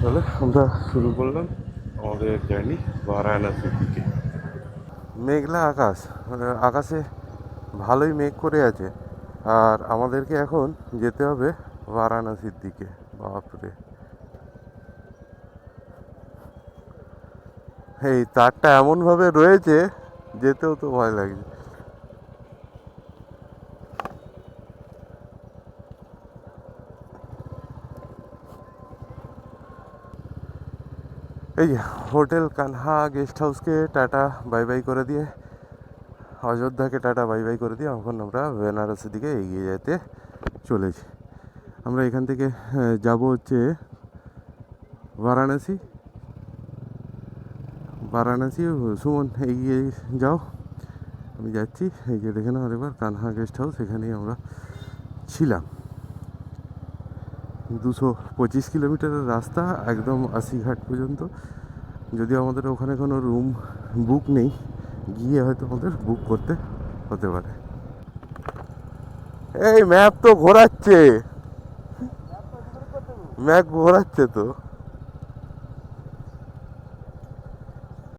তাহলে আমরা শুরু করলাম আমাদের জার্নি বারাণসীর দিকে। মেঘলা আকাশ, মানে আকাশে ভালোই মেঘ করে আছে। আর আমাদেরকে এখন যেতে হবে বারাণসীর দিকে। বাপরে, এই তারটা এমনভাবে রয়েছে, যেতেও তো ভয় লাগছে। এই যে হোটেল কানহা গেস্ট হাউসকে টাটা বাই বাই করে দিয়ে, অযোধ্যাকে টাটা বাই বাই করে দিয়ে এখন আমরা বেনারসের দিকে এগিয়ে যেতে চলেছি। আমরা এখান থেকে যাব হচ্ছে বারাণসী। বারাণসী, সুমন এগিয়ে যাও, আমি যাচ্ছি। এই যে দেখে নাও আরেকবার কানহা গেস্ট হাউস, এখানেই আমরা ছিলাম। 225 কিলোমিটারের রাস্তা একদম আশিঘাট পর্যন্ত। যদিও আমাদের ওখানে কোনো রুম বুক নেই, গিয়ে হয়তো আমাদের বুক করতে হতে পারে। এই ম্যাপ তো ঘোরাচ্ছে, ম্যাপ ঘোরাচ্ছে তো।